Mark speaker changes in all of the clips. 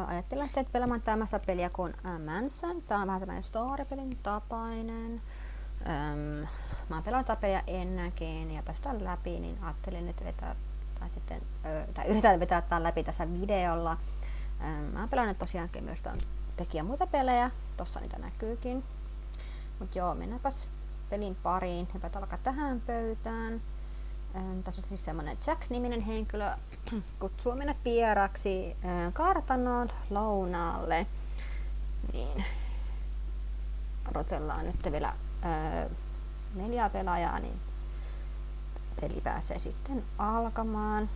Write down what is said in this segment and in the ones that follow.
Speaker 1: ajattelin lähteä pelaamaan tämmöistä peliä kuin Mansion. Tää on vähän tämmönen story-pelin tapainen. Mä oon pelannut tätä peliä ennenkin ja päästään läpi, niin ajattelin nyt vetää tai yritän vetää tää läpi tässä videolla. Mä oon pelannut tosiaankin myös tekijä muita pelejä, tossa niitä näkyykin. Mut joo, mennäänpäs pelin pariin. Hypätään alkaa tähän pöytään. Tässä on siis semmonen Jack-niminen henkilö kutsuu minut vieraksi kartanoon lounaalle. Niin. Odotellaan nyt vielä 4 pelaajaa, niin peli pääsee sitten alkamaan.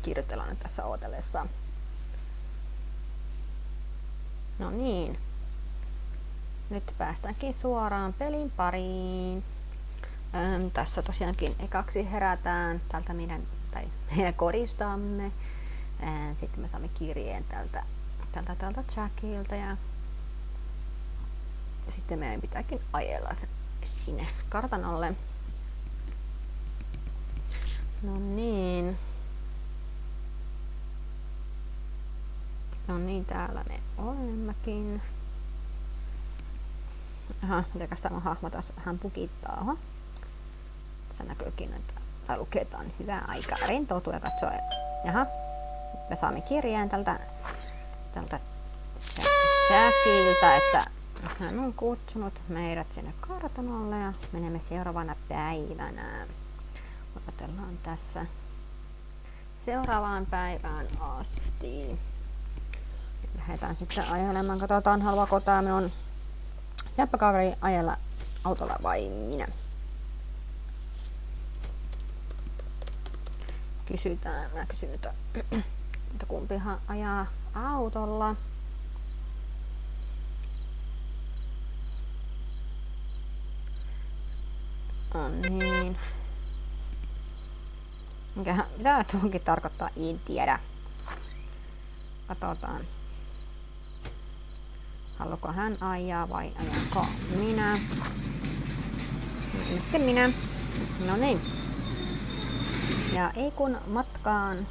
Speaker 1: Kirjoitellaan nyt tässä ootellessa. No niin. Nyt päästäänkin suoraan pelin pariin. Tässä tosiaankin ekaksi herätään tältä meidän kodistamme. Sitten me saamme kirjeen tältä Jackilta ja sitten meidän pitääkin ajella sinne kartanolle. No niin. No niin, täällä me olemmekin. Aha, mitäkäs tämä hahmo tässä hän pukittaa. Oho. Tässä näkyykin, että luketaan hyvää aikaa. Rentoutuu ja katsoo. Jaha, me saamme kirjeen tältä Jackilta, että hän on kutsunut meidät sinne kartanolle ja menemme seuraavana päivänä. Odotellaan tässä seuraavaan päivään asti. Lähdetään sitten ajelemaan. Katsotaan, haluaako tää minun jäppäkaveri ajella autolla vai minä. Mä kysyn, että kumpihan ajaa autolla. No niin. Mitä tuonkin tarkoittaa? En tiedä. Katsotaan. Haluaako hän ajaa vai ajanko minä? Nyt minä. No niin. Ja ei kun matkaan.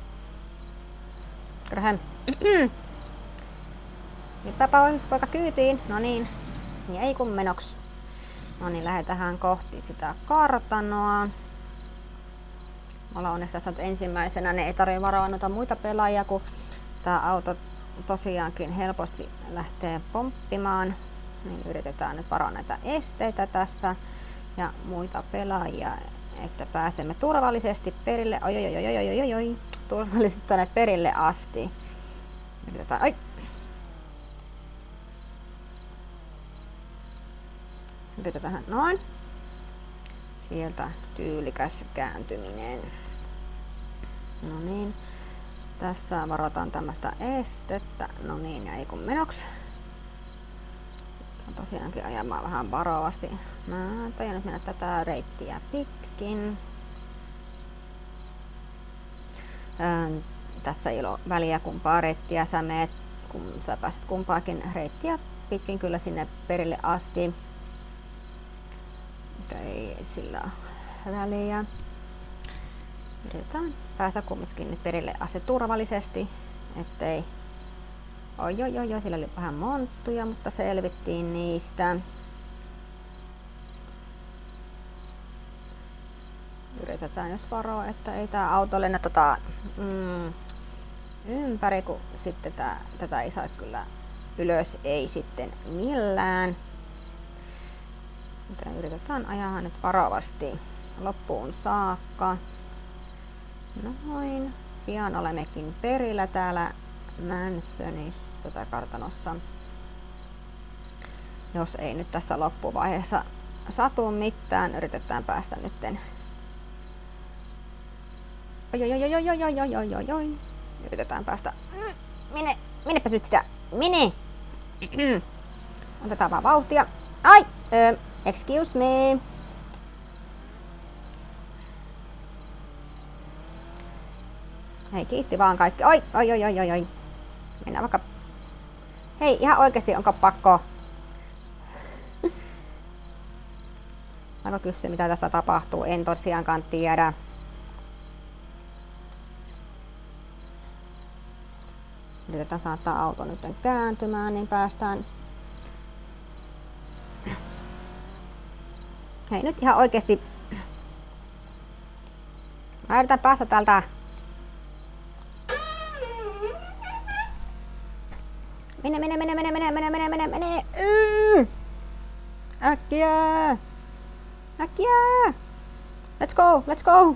Speaker 1: Graham. Nytpä poika kyytiin. No niin. Ja ei kun menoks. No niin, lähdetään kohti sitä kartanoa. Me ollaan onneksi tässä ensimmäisenä. Ne ei tarvitse varoa noita muita pelaajia, kun tää auto tosiaankin helposti lähtee pomppimaan. Niin yritetään nyt varoa näitä esteitä tässä ja muita pelaajia, että pääsemme turvallisesti perille. Turvallisesti tuonne perille asti. Yritetään. Ai! Yritetään noin. Sieltä tyylikäs kääntyminen. No niin. Tässä varotaan tämmöistä estettä. No niin, ja ei kun menoks. Tosiaankin ajamaan vähän varovasti. Mä tajan nyt mennä tätä reittiä pitkin. Tässä ei ole väliä kumpaa reittiä sä meet, kun sä pääset kumpaakin reittiä pitkin kyllä sinne perille asti. Ei sillä väliä. Yritetään päästä kumminkin perille asti turvallisesti, ettei... Oi, siellä oli vähän monttuja, mutta selvittiin niistä. Yritetään jos varoa, että ei tää auto lennä ympäri, kun sitten tätä ei saa kyllä ylös, ei sitten millään. Mutta yritetään ajaa nyt varovasti loppuun saakka. Noin. Pian olemmekin perillä täällä Mansionissa tai kartanossa. Jos ei nyt tässä loppuvaiheessa satu mitään, yritetään päästä nytten. Oi. Yritetään päästä. Minepä nyt sitä. Mene! Otetaan vaan vauhtia. Ai! Excuse me. Hei, kiitti vaan kaikki. Oi. Mennään vaikka... Hei, ihan oikeesti onko pakko? Mä kysyä mitä tässä tapahtuu, en tosiaankaan tiedä. Yritetään saattaa auto nyt kääntymään, niin päästään. Hei, nyt ihan oikeesti. Mä yritän päästä täältä. Mene. Äkkiä! Let's go!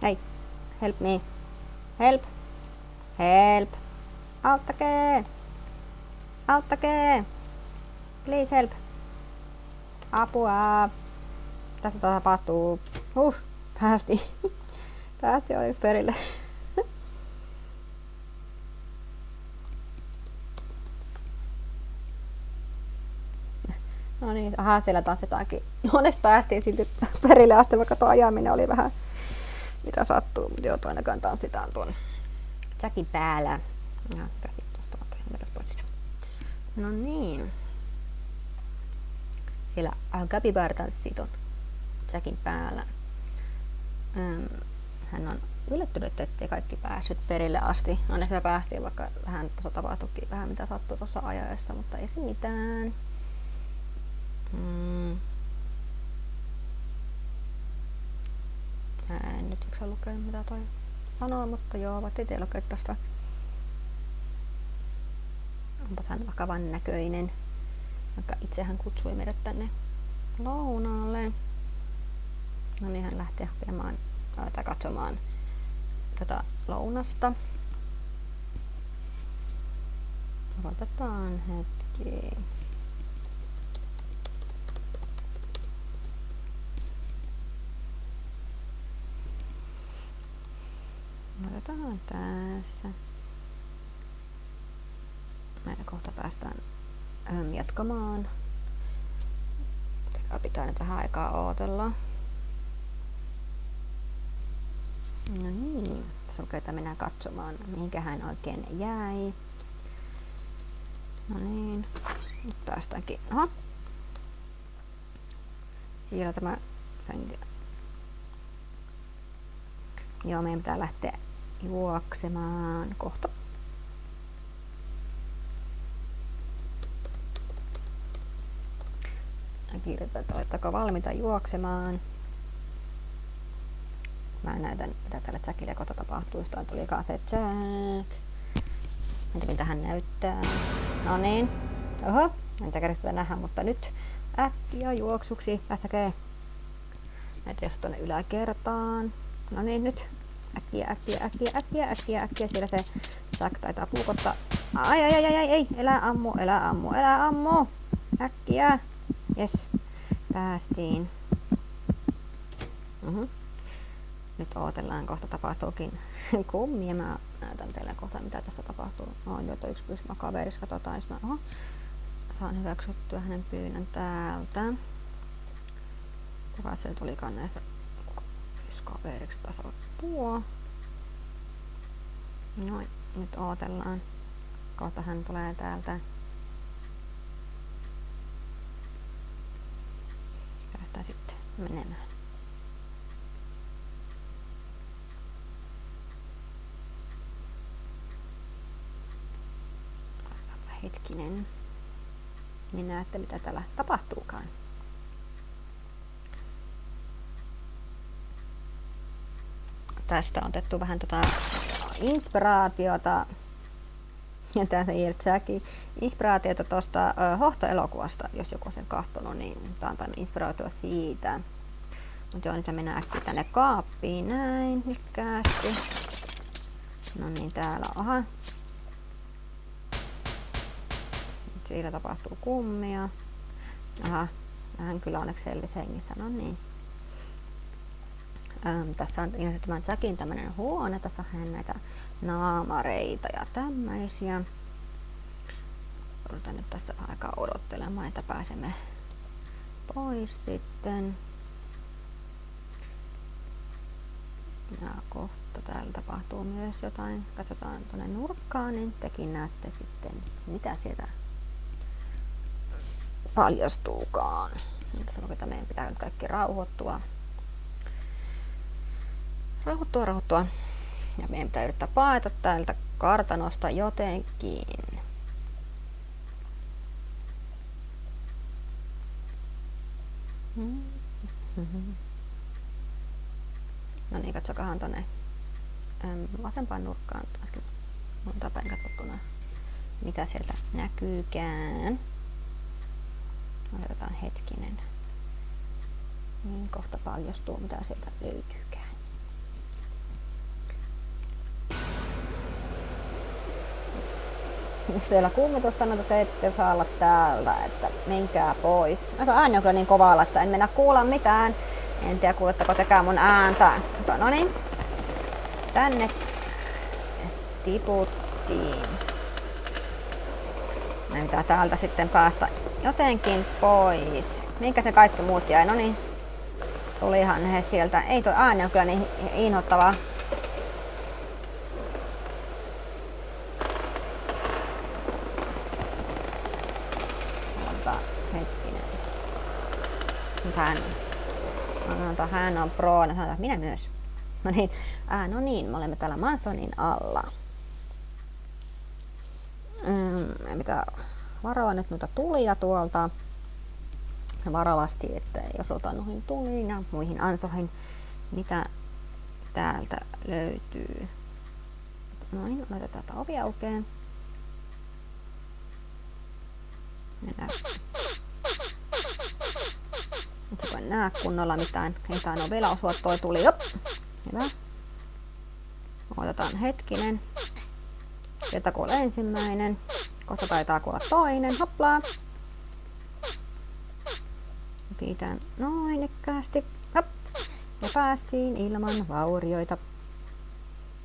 Speaker 1: Hei, help me. Help! Auttakee! Please help! Apua! Tässä tapahtuu. Päästiin onneksi perille. No niin, siellä taas jotakin. Onneksi päästiin silti perille asti, vaikka tuo ajaminen oli vähän mitä sattuu. Mutta joo, toi näköjään tanssitaan tuon Jackin päällä. Ja käsit tosta pois. No niin. Siellä Capybara tanssii ton Jackin päällä. Hän on yllättynyt, ettei kaikki päässyt perille asti. Onneksi me päästiin, vaikka vähän tuossa tapahtuikin vähän mitä sattuu tuossa ajaessa, mutta ei se mitään. Mä en nyt jaksa lukea mitä toi sanoo, mutta joo, voit itse lukea tosta. Onpa hän vakavan näköinen, vaikka itsehän kutsui meidät tänne lounaalle. No niin, hän lähtee hakemaan tai katsomaan tätä lounasta. Odotetaan hetki. Odotetaan tässä. Meidän kohta päästään jatkamaan. Pitää nyt vähän aikaa ootella. No niin, tässä lukee, että mennään katsomaan, mihinkä hän oikein jäi. No niin, nyt päästäänkin. Oho. Siellä tämä. Joo, meidän pitää lähteä juoksemaan kohta. Kirjoitetaan, että oletteko valmiita juoksemaan. Mä näytän, mitä tällä Jackille kohta tapahtuu. Jostain tulikaan se Jack. Entä miltä hän näyttää? No niin. Oho, en tiedä sitä nähdä, mutta nyt äkkiä juoksuksi. Päästäkää. Näitä jos tuonne yläkertaan. No niin, nyt. Äkkiä. Siellä se Jack taitaa puukottaa. Ai. Elä ammu. Äkkiä. Jes. Päästiin. Nyt odotellaan, kohta tapahtuukin kummia. Mä näytän teille kohta mitä tässä tapahtuu. Joita yksi pysmä kaverissa. Katsotaan, jos mä saan hyväksyttyä hänen pyynnön täältä. Kuka se tulikaan näistä kaveriksi taas tuo. Noin, nyt odotellaan. Kohta hän tulee täältä. Päästään sitten menemään. Hetkinen. Niin näette mitä täällä tapahtuukaan. Tästä on otettu vähän inspiraatiota. Ja tässä Jackin inspiraatiota tuosta Hohto-elokuvasta, jos joku sen katsonut, niin tää on tainnut inspiraatioa siitä. Mutta joo, nyt me mennään äkkiä tänne kaappiin näin, lykkäästi. No niin, täällä aha. Siinä tapahtuu kummia. Aha, hän kyllä onneksi selvisi hengissä, no niin. Tässä on ilmeisesti tämän Jackin tämmönen huone, tässä on näitä naamareita ja tämmöisiä. Odotan nyt tässä aikaa odottelemaan, että pääsemme pois sitten. Ja kohta täällä tapahtuu myös jotain. Katsotaan tuonne nurkkaan, niin tekin näette sitten mitä sieltä paljastuukaan. Nyt meidän pitää nyt kaikki rauhoittua. rauhoittua. Ja meidän pitää yrittää paeta täältä kartanosta jotenkin. No niin, katsokahan tonne vasempaan nurkkaan taas. Monta päin katsottuna. Mitä sieltä näkyykään. Otetaan hetkinen. Niin kohta paljastuu mitä sieltä löytyykään. Siellä kummitus sanoo, että te ette saa olla täältä, että menkää pois. Ääni on kyllä niin kovalla, että en mennä kuulla mitään. En tiedä kuuletteko tekää mun ääntä. No niin. Tänne tiputtiin. Meidän pitää täältä sitten päästä jotenkin pois. Minkä se kaikki muut jäi? No niin. Tulihan he sieltä. Ei toi ääni on kyllä niin inhottavaa. Hetkinen. Hän on pro. Sanotaan, minä myös. No niin, me olemme täällä Mansonin alla. Mitä varoa nyt noita tulia tuolta. Varovasti, että jos otan noihin tuliin ja muihin ansoihin, mitä täältä löytyy. Noin, otetaan tätä ovi aukeen. Mennään. Nyt se voi näe kunnolla mitään. Ei tainnut vielä osua toi tuli. Jop. Hyvä. Otetaan hetkinen. Sieltä kuulee ensimmäinen. Kohta taitaa kuulla toinen. Hoplaa. Pidän noin ikkäästi. Hop. Ja päästiin ilman vaurioita.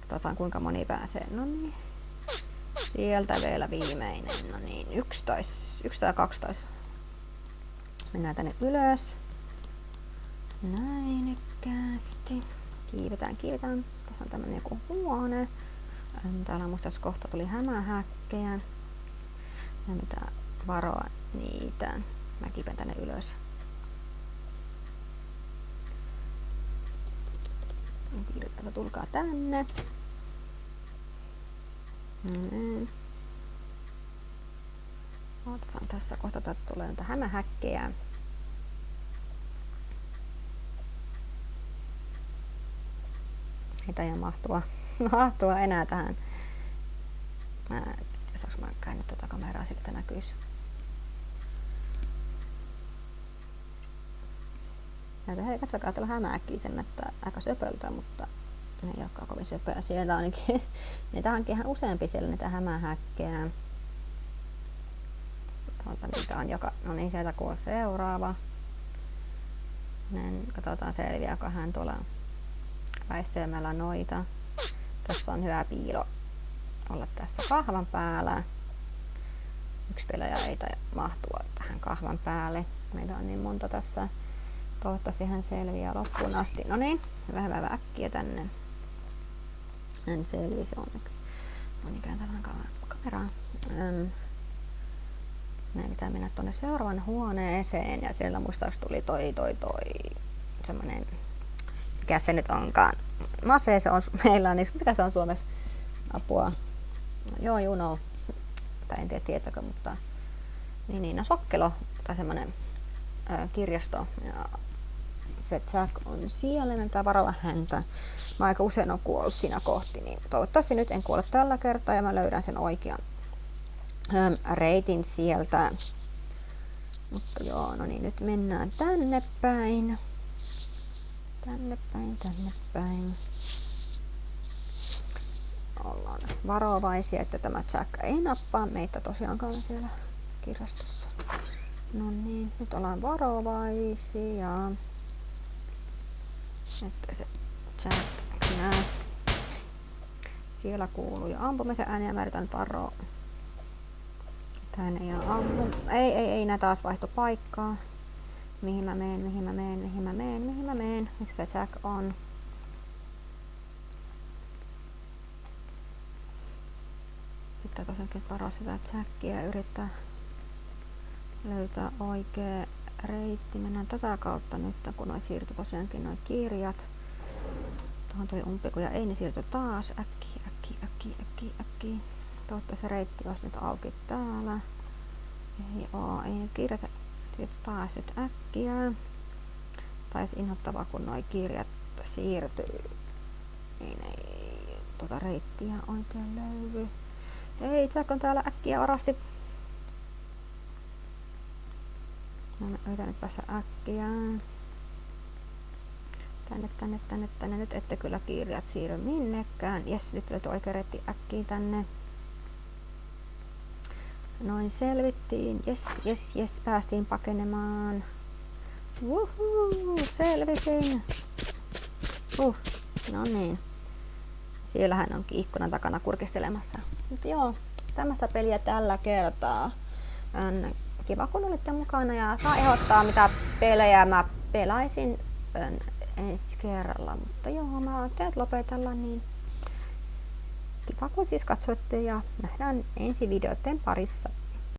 Speaker 1: Katsotaan kuinka moni pääsee. No niin. Sieltä vielä viimeinen. No niin, 11 tai 12. Mennään tänne ylös. Näin ikkäästi. Kiivetään. Tässä on tämmönen joku huone. Täällä musta kohta tuli hämähäkkejä. Ja mitä varoa niitä. Mä kiipän tänne ylös. Kiivetään, tulkaa tänne. Otetaan tässä kohta, täältä tulee näitä hämähäkkejä. Ei taida mahtua enää tähän. Saanko mä käännä tuota kameraa, siltä näkyisi. Hei, katsokaa, täällä hämähäkkiä, sen näyttää aika söpöltä, mutta ne ei olekaan kovin söpöä. Siellä ainakin, niitä onkin ihan useampi siellä niitä hämähäkkejä. Niitä on no niin, sieltä kuuluu seuraava. Katsotaan selviääkö hän tuolla väistelemällä noita. Tässä on hyvä piilo olla tässä kahvan päällä. Yksi pelaaja ei mahtua tähän kahvan päälle. Meitä on niin monta tässä. Toivottavasti hän selviää loppuun asti. No niin, hyvä äkkiä tänne. Hän selvisi onneksi. No niin, kääntään kameraan. Meidän pitää mennä tuonne seuraavan huoneeseen ja siellä muistaakseni tuli toi semmonen, mikä se nyt onkaan. Mase se on meillä, niin mikä se on Suomessa? Apua. Joo, you know. Tai en tiedä tietääkö, mutta no sokkelo tai semmonen kirjasto ja se Jack on siellä, meidän pitää varoa häntä. Mä aika usein on kuollut siinä kohti, niin toivottavasti nyt en kuole tällä kertaa ja mä löydän sen oikean reitin sieltä. Mutta joo, no niin, nyt mennään tänne päin. Tänne päin. Ollaan varovaisia, että tämä Jack ei nappaa meitä tosiaankaan siellä kirjastossa. No niin, nyt ollaan varovaisia. Että se Jack näe. Siellä kuuluu jo ampumisen ääni ja mä yritän varoa. Hän ei ammu. Ei, nää taas vaihto paikkaa. Mihin mä meen. Missä se Jack on? Pitää tosiaankin varoa sitä Jackia ja yrittää löytää oikea reitti. Mennään tätä kautta nyt, kun noi siirtyi tosiaankin noi kirjat. Tuohon tuli umpikuja, ei ne siirty taas. Äkki. Toivottavasti se reitti olisi nyt auki täällä. Ei ne kirjat siirty taas nyt äkkiä. Taisi inhottavaa, kun noi kirjat siirtyy. Niin ei tuota reittiä oikein löydy. Ei, Jack on täällä äkkiä orasti. Mä yritän nyt päästä äkkiä. Tänne. Nyt ette kyllä kirjat siirry minnekään. Jes, nyt löytyy oikea reitti äkkiä tänne. Noin selvittiin. Jes, päästiin pakenemaan. Wuhuu, selvisin. No niin. Siellähän onkin ikkunan takana kurkistelemassa. Mutta joo, tämmöistä peliä tällä kertaa. Kiva kun olitte mukana ja saa ehdottaa mitä pelejä mä pelaisin ensi kerralla. Mutta joo, mä ajattelin lopetella, niin kiva kun siis katsoitte ja nähdään ensi videoiden parissa.